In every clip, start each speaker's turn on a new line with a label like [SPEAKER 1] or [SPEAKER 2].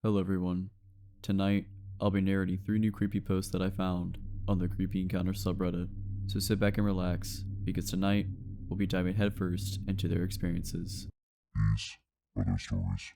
[SPEAKER 1] Hello everyone. Tonight, I'll be narrating 3 new creepy posts that I found on the Creepy Encounter subreddit. So sit back and relax, because tonight, we'll be diving headfirst into their experiences.
[SPEAKER 2] These are their stories.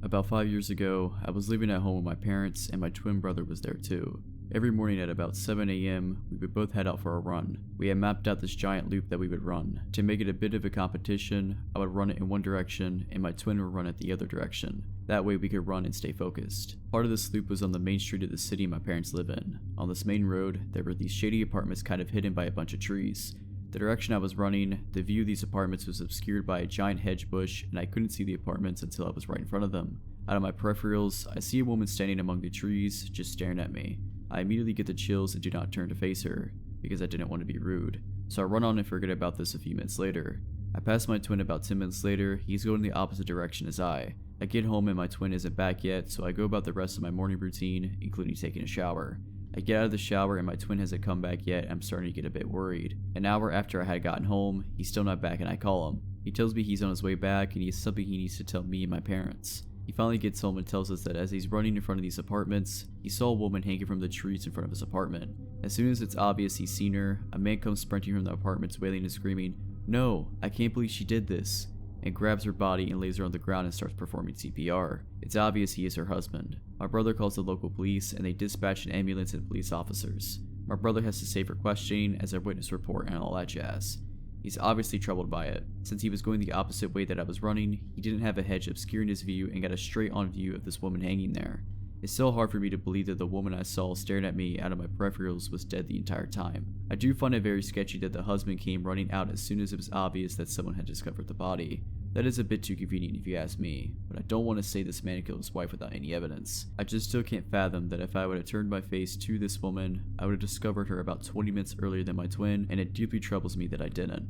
[SPEAKER 1] About 5 years ago, I was living at home with my parents and my twin brother was there too. Every morning at about 7 a.m., we would both head out for a run. We had mapped out this giant loop that we would run. To make it a bit of a competition, I would run it in one direction and my twin would run it the other direction. That way we could run and stay focused. Part of this loop was on the main street of the city my parents live in. On this main road, there were these shady apartments kind of hidden by a bunch of trees. The direction I was running, the view of these apartments was obscured by a giant hedge bush and I couldn't see the apartments until I was right in front of them. Out of my peripherals, I see a woman standing among the trees, just staring at me. I immediately get the chills and do not turn to face her, because I didn't want to be rude. So I run on and forget about this a few minutes later. I pass my twin about 10 minutes later, he's going the opposite direction as I. I get home and my twin isn't back yet, so I go about the rest of my morning routine, including taking a shower. I get out of the shower and my twin hasn't come back yet and I'm starting to get a bit worried. An hour after I had gotten home, he's still not back and I call him. He tells me he's on his way back and he has something he needs to tell me and my parents. He finally gets home and tells us that as he's running in front of these apartments, he saw a woman hanging from the trees in front of his apartment. As soon as it's obvious he's seen her, a man comes sprinting from the apartments wailing and screaming, "No, I can't believe she did this," and grabs her body and lays her on the ground and starts performing CPR. It's obvious he is her husband. My brother calls the local police and they dispatch an ambulance and police officers. My brother has to stay for questioning as a witness report and all that jazz. He's obviously troubled by it. Since he was going the opposite way that I was running, he didn't have a hedge obscuring his view and got a straight on view of this woman hanging there. It's still hard for me to believe that the woman I saw staring at me out of my peripherals was dead the entire time. I do find it very sketchy that the husband came running out as soon as it was obvious that someone had discovered the body. That is a bit too convenient if you ask me, but I don't want to say this man killed his wife without any evidence. I just still can't fathom that if I would have turned my face to this woman, I would have discovered her about 20 minutes earlier than my twin, and it deeply troubles me that I didn't.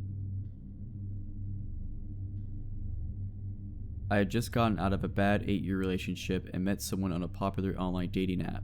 [SPEAKER 1] I had just gotten out of a bad 8-year relationship and met someone on a popular online dating app.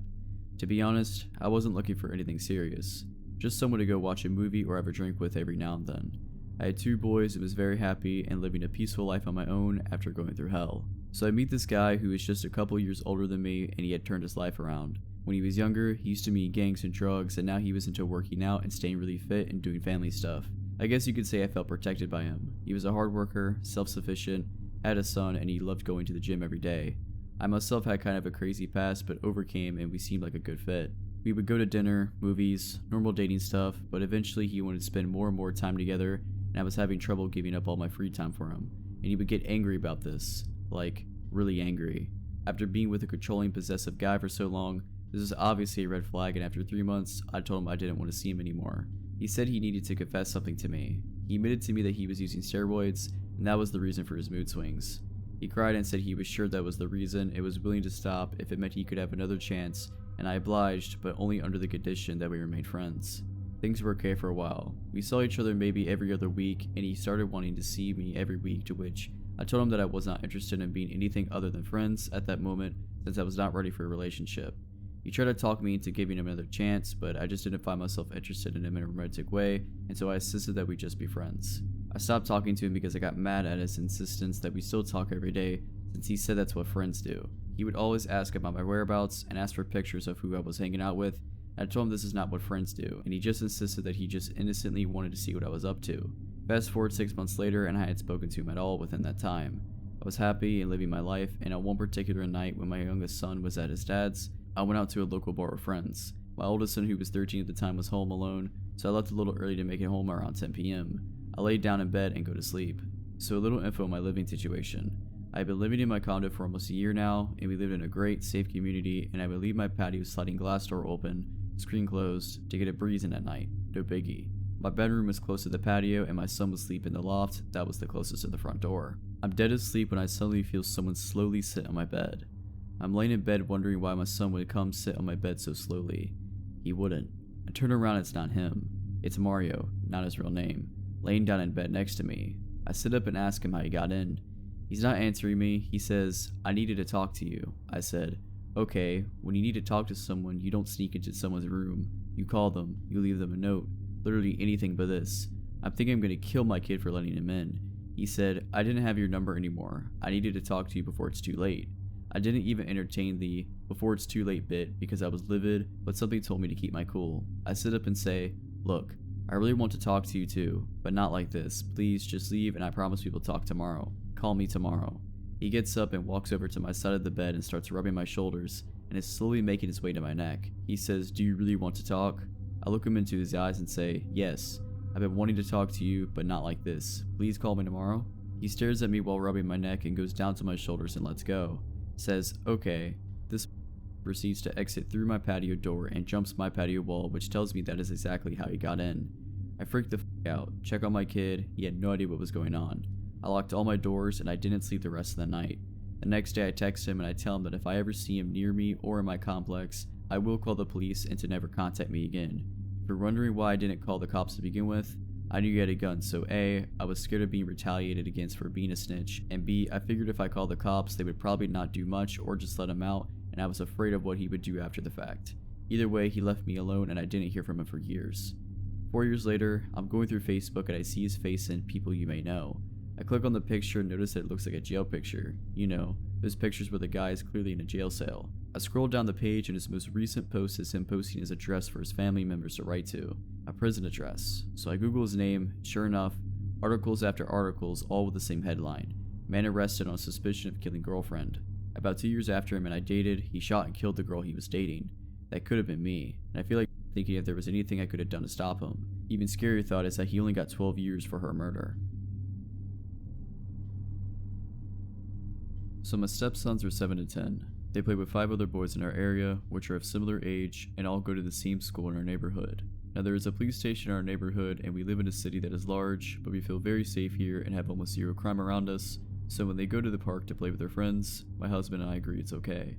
[SPEAKER 1] To be honest, I wasn't looking for anything serious, just someone to go watch a movie or have a drink with every now and then. I had 2 boys and was very happy and living a peaceful life on my own after going through hell. So I meet this guy who is just a couple years older than me and he had turned his life around. When he was younger, he used to meet gangs and drugs and now he was into working out and staying really fit and doing family stuff. I guess you could say I felt protected by him. He was a hard worker, self-sufficient, had a son, and he loved going to the gym every day. I myself had kind of a crazy past but overcame and we seemed like a good fit. We would go to dinner, movies, normal dating stuff, but eventually he wanted to spend more and more time together and I was having trouble giving up all my free time for him. And he would get angry about this. Like, really angry. After being with a controlling, possessive guy for so long, this was obviously a red flag and after 3 months, I told him I didn't want to see him anymore. He said he needed to confess something to me. He admitted to me that he was using steroids and that was the reason for his mood swings. He cried and said he was sure that was the reason and was willing to stop if it meant he could have another chance, and I obliged, but only under the condition that we remained friends. Things were okay for a while. We saw each other maybe every other week, and he started wanting to see me every week, to which I told him that I was not interested in being anything other than friends at that moment since I was not ready for a relationship. He tried to talk me into giving him another chance, but I just didn't find myself interested in him in a romantic way, and so I insisted that we just be friends. I stopped talking to him because I got mad at his insistence that we still talk every day, since he said that's what friends do. He would always ask about my whereabouts and ask for pictures of who I was hanging out with, and I told him this is not what friends do, and he just insisted that he just innocently wanted to see what I was up to. Fast forward 6 months later and I hadn't spoken to him at all within that time. I was happy and living my life, and on one particular night when my youngest son was at his dad's, I went out to a local bar with friends. My oldest son, who was 13 at the time, was home alone, so I left a little early to make it home around 10 p.m. I laid down in bed and go to sleep. So a little info on my living situation. I've been living in my condo for almost a year now, and we lived in a great, safe community, and I would leave my patio sliding glass door open, screen closed, to get a breeze in at night. No biggie. My bedroom was close to the patio, and my son would sleep in the loft that was the closest to the front door. I'm dead asleep when I suddenly feel someone slowly sit on my bed. I'm laying in bed wondering why my son would come sit on my bed so slowly. He wouldn't. I turn around, it's not him. It's Mario, not his real name, laying down in bed next to me. I sit up and ask him how he got in. He's not answering me. He says, "I needed to talk to you." I said, "Okay, when you need to talk to someone, you don't sneak into someone's room. You call them, you leave them a note. Literally anything but this. I'm thinking I'm gonna kill my kid for letting him in. He said, "I didn't have your number anymore. I needed to talk to you before it's too late." I didn't even entertain the "before it's too late" bit because I was livid, but something told me to keep my cool. I sit up and say, "Look, I really want to talk to you too, but not like this. Please just leave and I promise we will talk tomorrow. Call me tomorrow." He gets up and walks over to my side of the bed and starts rubbing my shoulders and is slowly making his way to my neck. He says, "Do you really want to talk?" I look him into his eyes and say, "Yes. I've been wanting to talk to you, but not like this. Please call me tomorrow." He stares at me while rubbing my neck and goes down to my shoulders and lets go. Says, "Okay." This proceeds to exit through my patio door and jumps my patio wall, which tells me that is exactly how he got in. I freaked the f out, check on my kid, he had no idea what was going on. I locked all my doors and I didn't sleep the rest of the night. The next day I text him and I tell him that if I ever see him near me or in my complex, I will call the police and to never contact me again. If you're wondering why I didn't call the cops to begin with, I knew you had a gun, so A, I was scared of being retaliated against for being a snitch, and B, I figured if I called the cops, they would probably not do much or just let him out, and I was afraid of what he would do after the fact. Either way, he left me alone and I didn't hear from him for years. 4 years later, I'm going through Facebook and I see his face in People You May Know. I click on the picture and notice that it looks like a jail picture. You know, those pictures where the guy is clearly in a jail cell. I scroll down the page and his most recent post is him posting his address for his family members to write to. A prison address. So I Google his name, sure enough, articles after articles all with the same headline. Man arrested on suspicion of killing girlfriend. About 2 years after him and I dated, he shot and killed the girl he was dating. That could have been me, and I feel like thinking if there was anything I could have done to stop him. Even scarier thought is that he only got 12 years for her murder. So my stepsons are 7 and 10. They play with 5 other boys in our area, which are of similar age, and all go to the same school in our neighborhood. Now there is a police station in our neighborhood, and we live in a city that is large, but we feel very safe here and have almost zero crime around us, so when they go to the park to play with their friends, my husband and I agree it's okay.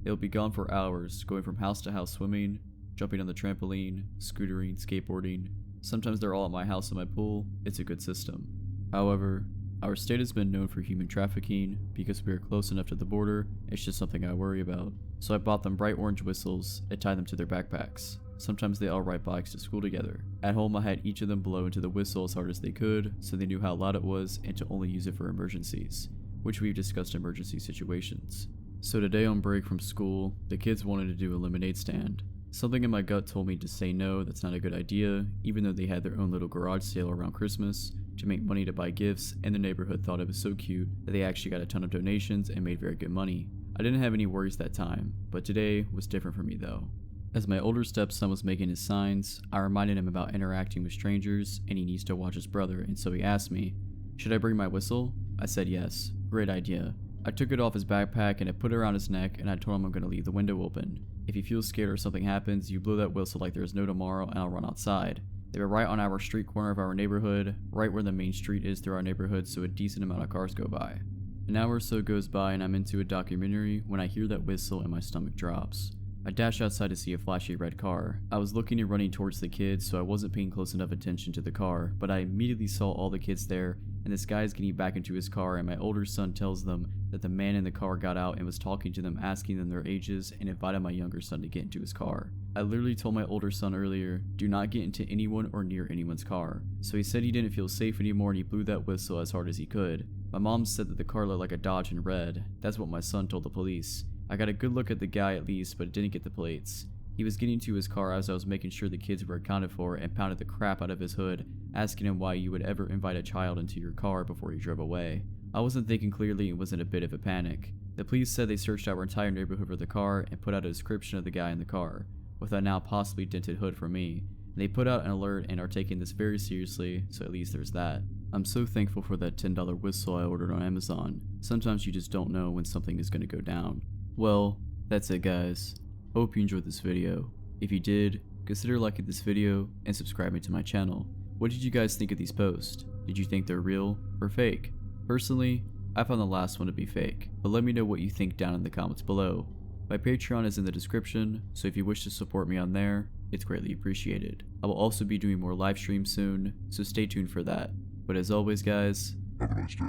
[SPEAKER 1] They'll be gone for hours, going from house to house swimming, jumping on the trampoline, scootering, skateboarding. Sometimes they're all at my house in my pool. It's a good system. However, our state has been known for human trafficking. Because we are close enough to the border, it's just something I worry about. So I bought them bright orange whistles and tied them to their backpacks. Sometimes they all ride bikes to school together. At home I had each of them blow into the whistle as hard as they could, so they knew how loud it was and to only use it for emergencies, which we've discussed emergency situations. So today on break from school, the kids wanted to do a lemonade stand. Something in my gut told me to say no, that's not a good idea, even though they had their own little garage sale around Christmas to make money to buy gifts, and the neighborhood thought it was so cute that they actually got a ton of donations and made very good money. I didn't have any worries that time, but today was different for me though. As my older stepson was making his signs, I reminded him about interacting with strangers and he needs to watch his brother, and so he asked me, "Should I bring my whistle?" I said yes, great idea. I took it off his backpack and I put it around his neck and I told him I'm going to leave the window open. If he feels scared or something happens, you blow that whistle like there's no tomorrow and I'll run outside. They were right on our street corner of our neighborhood, right where the main street is through our neighborhood, so a decent amount of cars go by. An hour or so goes by and I'm into a documentary when I hear that whistle and my stomach drops. I dash outside to see a flashy red car. I was looking and running towards the kids, so I wasn't paying close enough attention to the car, but I immediately saw all the kids there, and this guy is getting back into his car, and my older son tells them that the man in the car got out and was talking to them, asking them their ages, and invited my younger son to get into his car. I literally told my older son earlier, do not get into anyone or near anyone's car. So he said he didn't feel safe anymore and he blew that whistle as hard as he could. My mom said that the car looked like a Dodge in red. That's what my son told the police. I got a good look at the guy at least, but didn't get the plates. He was getting to his car as I was making sure the kids were accounted for and pounded the crap out of his hood, asking him why you would ever invite a child into your car before he drove away. I wasn't thinking clearly and was in a bit of a panic. The police said they searched our entire neighborhood for the car and put out a description of the guy in the car, with a now possibly dented hood for me. They put out an alert and are taking this very seriously, so at least there's that. I'm so thankful for that $10 whistle I ordered on Amazon. Sometimes you just don't know when something is going to go down. Well, that's it guys. Hope you enjoyed this video. If you did, consider liking this video and subscribing to my channel. What did you guys think of these posts? Did you think they're real or fake? Personally, I found the last one to be fake, but let me know what you think down in the comments below. My Patreon is in the description, so if you wish to support me on there, it's greatly appreciated. I will also be doing more live streams soon, so stay tuned for that. But as always guys,
[SPEAKER 2] Have a nice day.